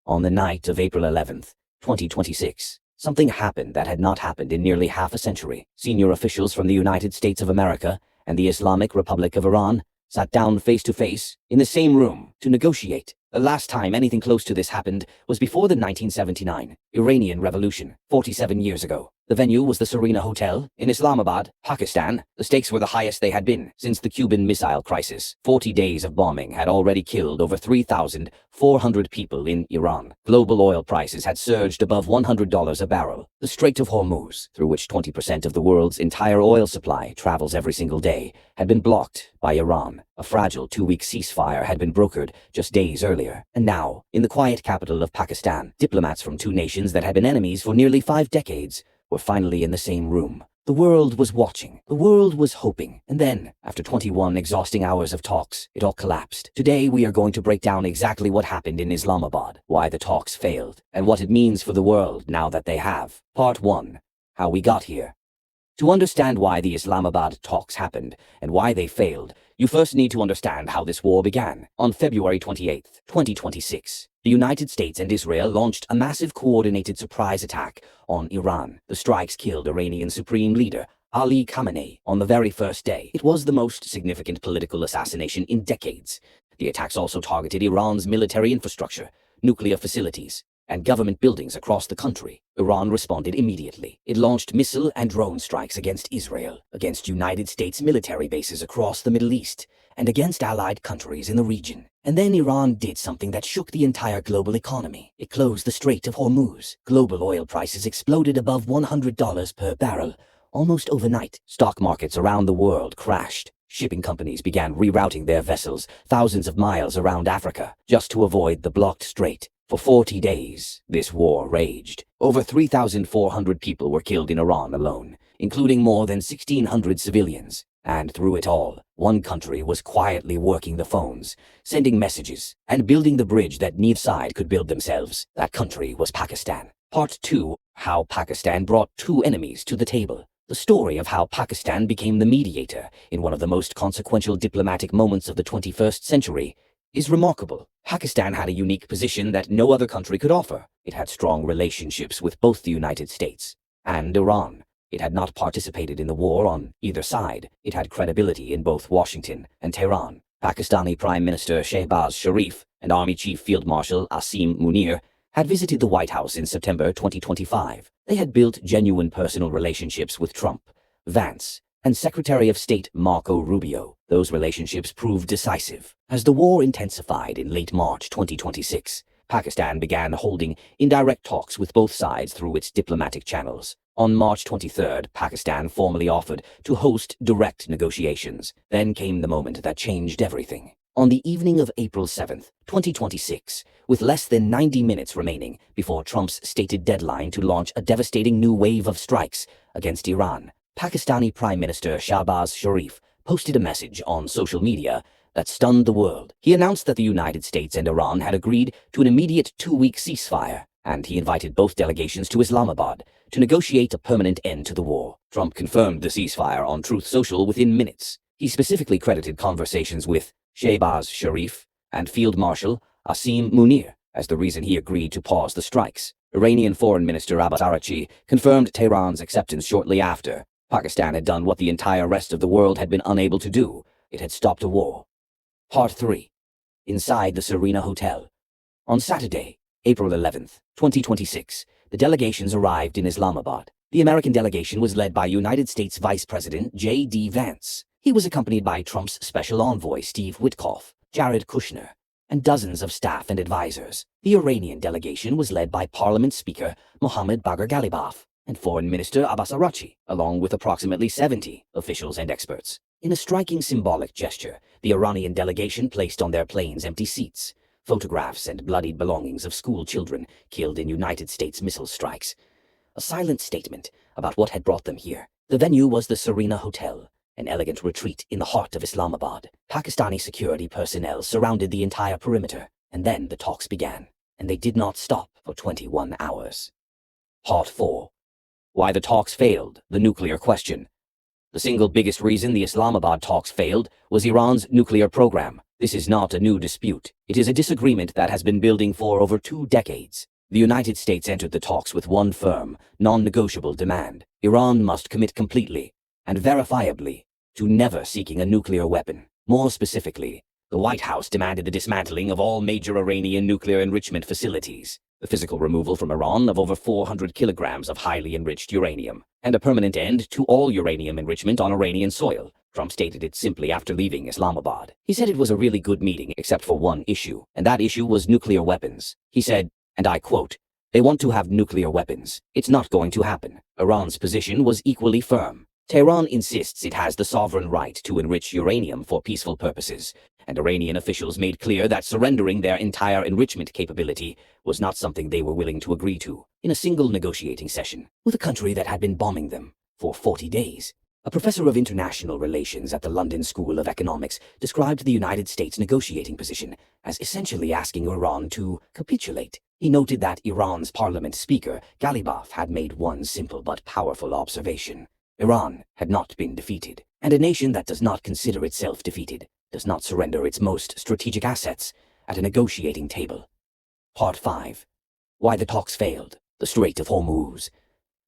On the night of April 11th, 2026, something happened that had not happened in nearly half a century. Senior officials from the United States of America and the Islamic Republic of Iran sat down face to face in the same room to negotiate. The last time anything close to this happened was before the 1979 Iranian Revolution, 47 years ago. The venue was the Serena Hotel in Islamabad, Pakistan. The stakes were the highest they had been since the Cuban Missile Crisis. 40 days of bombing had already killed over 3,400 people in Iran. Global oil prices had surged above $100 a barrel. The Strait of Hormuz, through which 20% of the world's entire oil supply travels every single day, had been blocked by Iran. A fragile 2-week ceasefire had been brokered just days earlier. And now, in the quiet capital of Pakistan, diplomats from two nations that had been enemies for nearly 5 decades were finally in the same room. The world was watching. The world was hoping. And then, after 21 exhausting hours of talks, it all collapsed. Today, we are going to break down exactly what happened in Islamabad, why the talks failed, and what it means for the world now that they have. Part 1. How we got here. To understand why the Islamabad talks happened and why they failed, you first need to understand how this war began. On February 28, 2026, the United States and Israel launched a massive coordinated surprise attack on Iran. The strikes killed Iranian Supreme Leader Ali Khamenei on the very first day. It was the most significant political assassination in decades. The attacks also targeted Iran's military infrastructure, nuclear facilities, and government buildings across the country. Iran responded immediately. It launched missile and drone strikes against Israel, against United States military bases across the Middle East, and against allied countries in the region. And then Iran did something that shook the entire global economy. It closed the Strait of Hormuz. Global oil prices exploded above $100 per barrel, almost overnight. Stock markets around the world crashed. Shipping companies began rerouting their vessels thousands of miles around Africa just to avoid the blocked strait. For 40 days, this war raged. Over 3,400 people were killed in Iran alone, including more than 1,600 civilians. And through it all, one country was quietly working the phones, sending messages, and building the bridge that neither side could build themselves. That country was Pakistan. Part 2. How Pakistan brought two enemies to the table. The story of how Pakistan became the mediator in one of the most consequential diplomatic moments of the 21st century is remarkable. Pakistan had a unique position that no other country could offer. It had strong relationships with both the United States and Iran. It had not participated in the war on either side. It had credibility in both Washington and Tehran. Pakistani Prime Minister Shehbaz Sharif and Army Chief Field Marshal Asim Munir had visited the White House in September 2025. They had built genuine personal relationships with Trump, Vance, and Secretary of State Marco Rubio. Those relationships proved decisive. As the war intensified in late March 2026, Pakistan began holding indirect talks with both sides through its diplomatic channels. On March 23rd, Pakistan formally offered to host direct negotiations. Then came the moment that changed everything. On the evening of April 7th, 2026, with less than 90 minutes remaining before Trump's stated deadline to launch a devastating new wave of strikes against Iran, Pakistani Prime Minister Shehbaz Sharif posted a message on social media that stunned the world. He announced that the United States and Iran had agreed to an immediate 2-week ceasefire, and he invited both delegations to Islamabad to negotiate a permanent end to the war. Trump confirmed the ceasefire on Truth Social within minutes. He specifically credited conversations with Shehbaz Sharif and Field Marshal Asim Munir as the reason he agreed to pause the strikes. Iranian Foreign Minister Abbas Araghchi confirmed Tehran's acceptance shortly after. Pakistan had done what the entire rest of the world had been unable to do. It had stopped a war. Part 3. Inside the Serena Hotel. On Saturday, April 11th, 2026, the delegations arrived in Islamabad. The American delegation was led by United States Vice President J.D. Vance. He was accompanied by Trump's special envoy Steve Witkoff, Jared Kushner, and dozens of staff and advisors. The Iranian delegation was led by Parliament Speaker Mohammad Bagher Ghalibaf and Foreign Minister Abbas Araghchi, along with approximately 70 officials and experts. In a striking symbolic gesture, the Iranian delegation placed on their planes empty seats, photographs and bloodied belongings of school children killed in United States missile strikes. A silent statement about what had brought them here. The venue was the Serena Hotel, an elegant retreat in the heart of Islamabad. Pakistani security personnel surrounded the entire perimeter, and then the talks began, and they did not stop for 21 hours. Part 4. Why the talks failed, the nuclear question. The single biggest reason the Islamabad talks failed was Iran's nuclear program. This is not a new dispute. It is a disagreement that has been building for over 2 decades. The United States entered the talks with one firm, non-negotiable demand. Iran must commit completely and verifiably to never seeking a nuclear weapon. More specifically, the White House demanded the dismantling of all major Iranian nuclear enrichment facilities, the physical removal from Iran of over 400 kilograms of highly enriched uranium, and a permanent end to all uranium enrichment on Iranian soil. Trump stated it simply after leaving Islamabad. He said it was a really good meeting except for one issue, and that issue was nuclear weapons. He said, and I quote, "They want to have nuclear weapons. It's not going to happen." Iran's position was equally firm. Tehran insists it has the sovereign right to enrich uranium for peaceful purposes, and Iranian officials made clear that surrendering their entire enrichment capability was not something they were willing to agree to in a single negotiating session with a country that had been bombing them for 40 days. A professor of international relations at the London School of Economics described the United States' negotiating position as essentially asking Iran to capitulate. He noted that Iran's parliament speaker, Ghalibaf, had made one simple but powerful observation. Iran had not been defeated, and a nation that does not consider itself defeated does not surrender its most strategic assets at a negotiating table. Part 5. Why the talks failed. The Strait of Hormuz.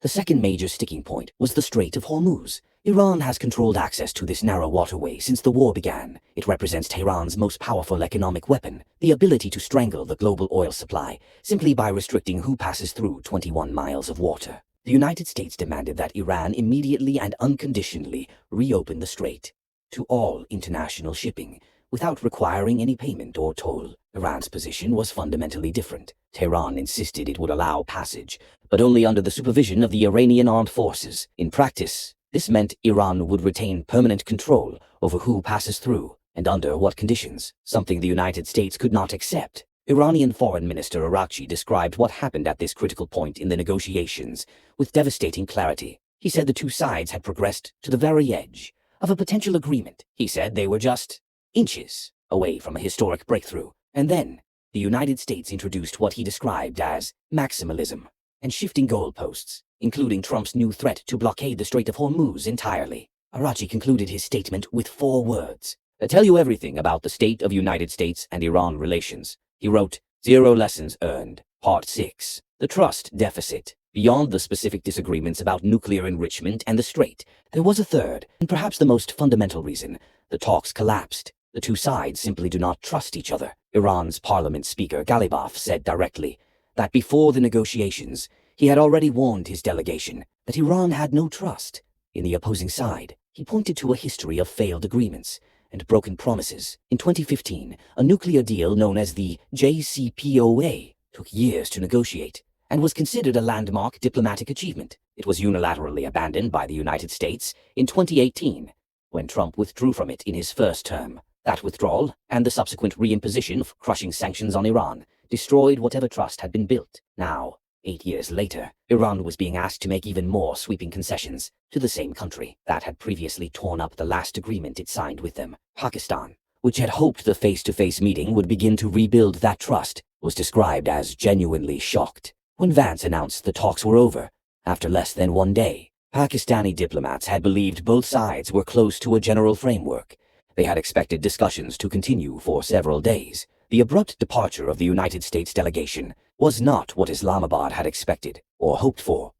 The second major sticking point was the Strait of Hormuz. Iran has controlled access to this narrow waterway since the war began. It represents Tehran's most powerful economic weapon, the ability to strangle the global oil supply simply by restricting who passes through 21 miles of water. The United States demanded that Iran immediately and unconditionally reopen the strait to all international shipping without requiring any payment or toll. Iran's position was fundamentally different. Tehran insisted it would allow passage, but only under the supervision of the Iranian armed forces. In practice, this meant Iran would retain permanent control over who passes through and under what conditions, something the United States could not accept. Iranian Foreign Minister Araghchi described what happened at this critical point in the negotiations with devastating clarity. He said the two sides had progressed to the very edge of a potential agreement. He said they were just inches away from a historic breakthrough. And then, the United States introduced what he described as maximalism and shifting goalposts, including Trump's new threat to blockade the Strait of Hormuz entirely. Araghchi concluded his statement with 4 words that tell you everything about the state of United States and Iran relations. He wrote, "Zero lessons earned." Part 6. The trust deficit. Beyond the specific disagreements about nuclear enrichment and the Strait, there was a third, and perhaps the most fundamental reason. The talks collapsed. The two sides simply do not trust each other. Iran's parliament speaker Ghalibaf said directly that before the negotiations, he had already warned his delegation that Iran had no trust in the opposing side. He pointed to a history of failed agreements and broken promises. In 2015, a nuclear deal known as the JCPOA took years to negotiate and was considered a landmark diplomatic achievement. It was unilaterally abandoned by the United States in 2018, when Trump withdrew from it in his first term. That withdrawal, and the subsequent reimposition of crushing sanctions on Iran, destroyed whatever trust had been built. Now, 8 years later, Iran was being asked to make even more sweeping concessions to the same country that had previously torn up the last agreement it signed with them. Pakistan, which had hoped the face-to-face meeting would begin to rebuild that trust, was described as genuinely shocked when Vance announced the talks were over. After less than 1 day, Pakistani diplomats had believed both sides were close to a general framework. They had expected discussions to continue for several days. The abrupt departure of the United States delegation was not what Islamabad had expected or hoped for.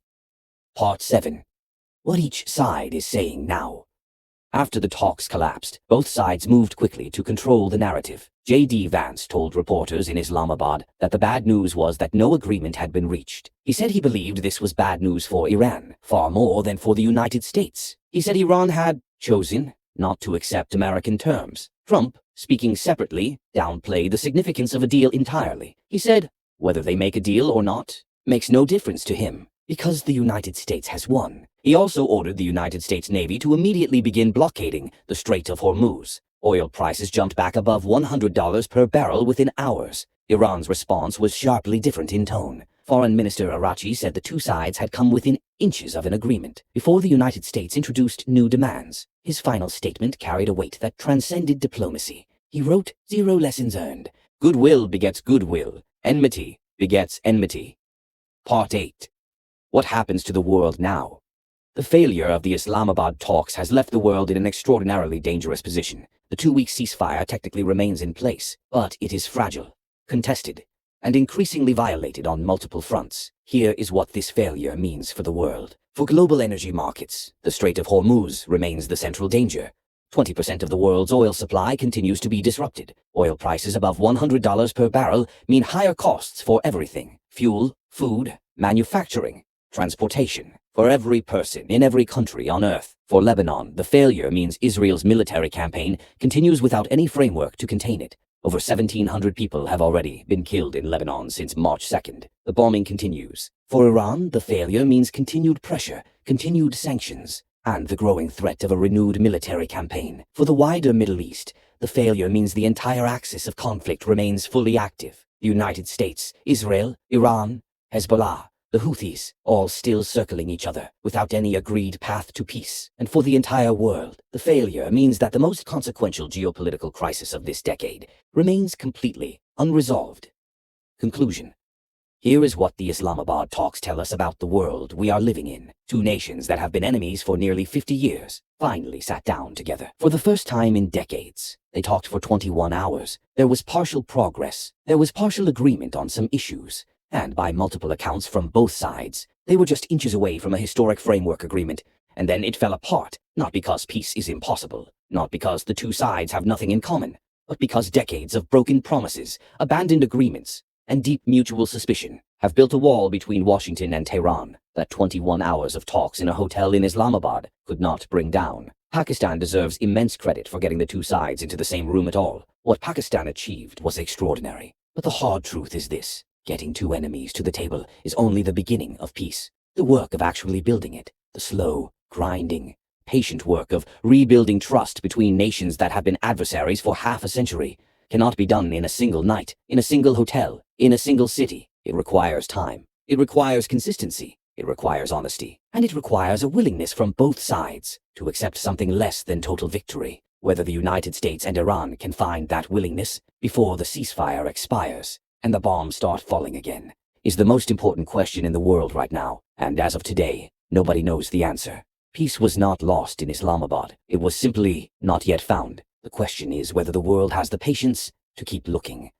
Part 7. What each side is saying now. After the talks collapsed, both sides moved quickly to control the narrative. J.D. Vance told reporters in Islamabad that the bad news was that no agreement had been reached. He said he believed this was bad news for Iran, far more than for the United States. He said Iran had chosen not to accept American terms. Trump, speaking separately, downplayed the significance of a deal entirely. He said, whether they make a deal or not makes no difference to him, because the United States has won. He also ordered the United States Navy to immediately begin blockading the Strait of Hormuz. Oil prices jumped back above $100 per barrel within hours. Iran's response was sharply different in tone. Foreign Minister Araghchi said the two sides had come within inches of an agreement before the United States introduced new demands. His final statement carried a weight that transcended diplomacy. He wrote, "Zero lessons earned. Goodwill begets goodwill. Enmity begets enmity." Part 8. What happens to the world now? The failure of the Islamabad talks has left the world in an extraordinarily dangerous position. The 2-week ceasefire technically remains in place, but it is fragile, contested, and increasingly violated on multiple fronts. Here is what this failure means for the world. For global energy markets, the Strait of Hormuz remains the central danger. 20% of the world's oil supply continues to be disrupted. Oil prices above $100 per barrel mean higher costs for everything: fuel, food, manufacturing, transportation. For every person in every country on earth. For Lebanon, the failure means Israel's military campaign continues without any framework to contain it. Over 1,700 people have already been killed in Lebanon since March 2nd. The bombing continues. For Iran, the failure means continued pressure, continued sanctions, and the growing threat of a renewed military campaign. For the wider Middle East, the failure means the entire axis of conflict remains fully active. The United States, Israel, Iran, Hezbollah, the Houthis, all still circling each other, without any agreed path to peace. And for the entire world, the failure means that the most consequential geopolitical crisis of this decade remains completely unresolved. Conclusion. Here is what the Islamabad talks tell us about the world we are living in. Two nations that have been enemies for nearly 50 years finally sat down together. For the first time in decades, they talked for 21 hours. There was partial progress. There was partial agreement on some issues. And by multiple accounts from both sides, they were just inches away from a historic framework agreement. And then it fell apart, not because peace is impossible, not because the two sides have nothing in common, but because decades of broken promises, abandoned agreements, and deep mutual suspicion have built a wall between Washington and Tehran that 21 hours of talks in a hotel in Islamabad could not bring down. Pakistan deserves immense credit for getting the two sides into the same room at all. What Pakistan achieved was extraordinary. But the hard truth is this: getting two enemies to the table is only the beginning of peace. The work of actually building it, the slow, grinding, patient work of rebuilding trust between nations that have been adversaries for half a century, cannot be done in a single night, in a single hotel, in a single city. It requires time. It requires consistency. It requires honesty. And it requires a willingness from both sides to accept something less than total victory. Whether the United States and Iran can find that willingness before the ceasefire expires and the bombs start falling again is the most important question in the world right now. And as of today, nobody knows the answer. Peace was not lost in Islamabad. It was simply not yet found. The question is whether the world has the patience to keep looking.